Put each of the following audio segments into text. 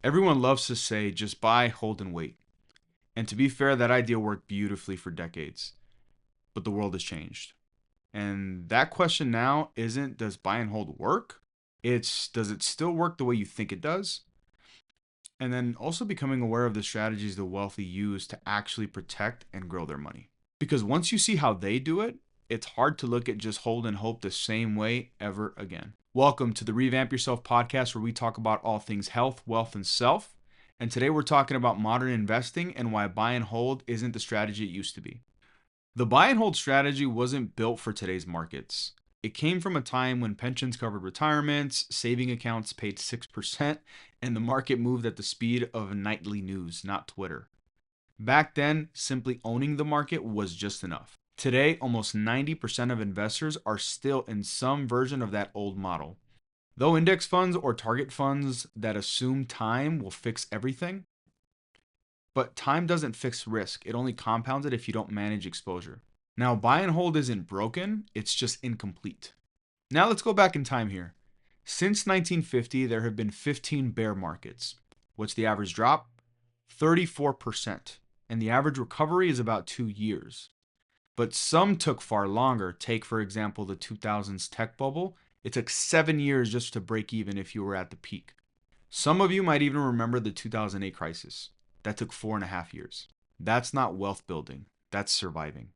Everyone loves to say just buy, hold, and wait. And to be fair, that idea worked beautifully for decades. But the world has changed. And that question now isn't does buy and hold work? It's does it still work the way you think it does? And then also becoming aware of the strategies the wealthy use to actually protect and grow their money. Because once you see how they do it, it's hard to look at just hold and hope the same way ever again. Welcome to the Revamp Yourself podcast, where we talk about all things health, wealth, and self. And today we're talking about modern investing and why buy and hold isn't the strategy it used to be. The buy and hold strategy wasn't built for today's markets. It came from a time when pensions covered retirements, saving accounts paid 6%, and the market moved at the speed of nightly news, not Twitter. Back then, simply owning the market was just enough. Today, almost 90% of investors are still in some version of that old model. Though index funds or target funds that assume time will fix everything, but time doesn't fix risk. It only compounds it if you don't manage exposure. Now, buy and hold isn't broken, it's just incomplete. Now, let's go back in time here. Since 1950, there have been 15 bear markets. What's the average drop? 34%. And the average recovery is about 2 years. But some took far longer. Take, for example, the 2000s tech bubble. It took 7 years just to break even if you were at the peak. Some of you might even remember the 2008 crisis. That took 4.5 years. That's not wealth building, that's surviving.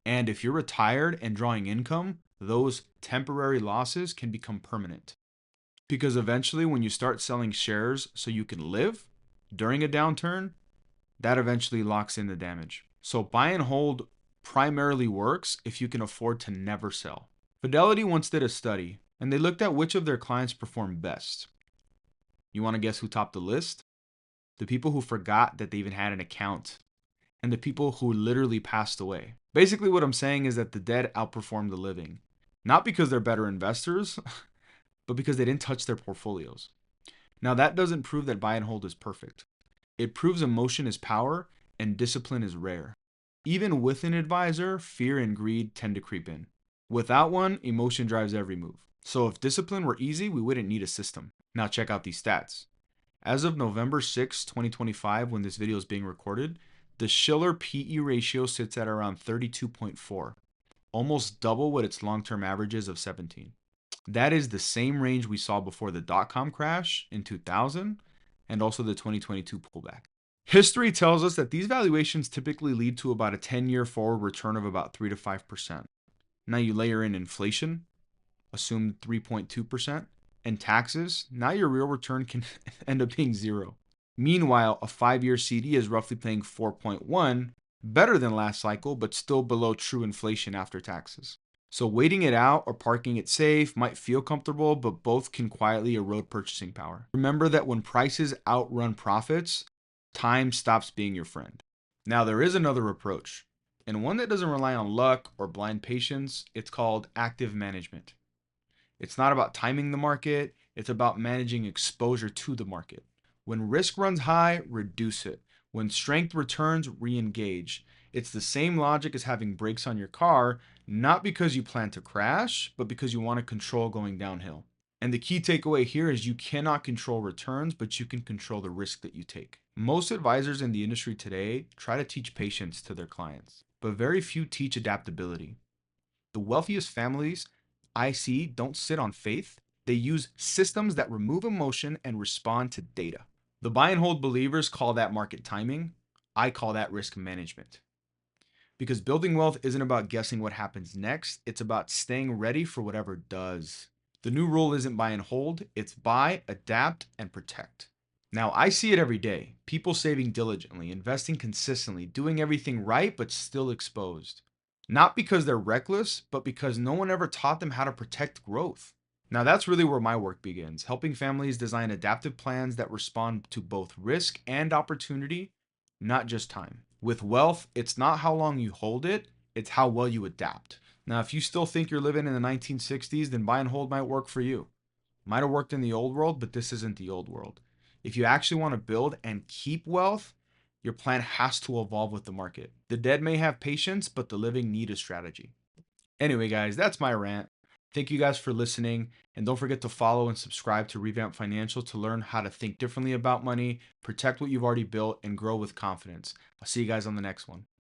And if you're retired and drawing income, those temporary losses can become permanent. Because eventually, when you start selling shares so you can live during a downturn, that eventually locks in the damage. So buy and hold primarily works if you can afford to never sell. Fidelity once did a study, and they looked at which of their clients performed best. You want to guess who topped the list? The people who forgot that they even had an account, and the people who literally passed away. Basically, what I'm saying is that the dead outperform the living. Not because they're better investors, but because they didn't touch their portfolios. Now, that doesn't prove that buy and hold is perfect. It proves emotion is power and discipline is rare. Even with an advisor, fear and greed tend to creep in. Without one, emotion drives every move. So if discipline were easy, we wouldn't need a system. Now check out these stats. As of November 6, 2025, when this video is being recorded, the Shiller PE ratio sits at around 32.4, almost double what its long-term average is of 17. That is the same range we saw before the dot-com crash in 2000 and also the 2022 pullback. History tells us that these valuations typically lead to about a 10-year forward return of about 3 to 5%. Now you layer in inflation, assume 3.2%, and taxes, now your real return can end up being zero. Meanwhile, a 5-year CD is roughly paying 4.1, better than last cycle, but still below true inflation after taxes. So waiting it out or parking it safe might feel comfortable, but both can quietly erode purchasing power. Remember that when prices outrun profits, time stops being your friend. Now there is another approach, and one that doesn't rely on luck or blind patience. It's called active management. It's not about timing the market, it's about managing exposure to the market. When risk runs high, reduce it. When strength returns, re-engage. It's the same logic as having brakes on your car, not because you plan to crash, but because you want to control going downhill. And the key takeaway here is you cannot control returns, but you can control the risk that you take. Most advisors in the industry today try to teach patience to their clients, but very few teach adaptability. The wealthiest families I see don't sit on faith. They use systems that remove emotion and respond to data. The buy and hold believers call that market timing. I call that risk management. Because building wealth isn't about guessing what happens next, it's about staying ready for whatever does. The new rule isn't buy and hold, it's buy, adapt, and protect. Now, I see it every day. People saving diligently, investing consistently, doing everything right, but still exposed. Not because they're reckless, but because no one ever taught them how to protect growth. Now, that's really where my work begins, helping families design adaptive plans that respond to both risk and opportunity, not just time. With wealth, it's not how long you hold it, it's how well you adapt. Now, if you still think you're living in the 1960s, then buy and hold might work for you. Might have worked in the old world, but this isn't the old world. If you actually want to build and keep wealth, your plan has to evolve with the market. The dead may have patience, but the living need a strategy. Anyway, guys, that's my rant. Thank you guys for listening. And don't forget to follow and subscribe to Revamp Financial to learn how to think differently about money, protect what you've already built, and grow with confidence. I'll see you guys on the next one.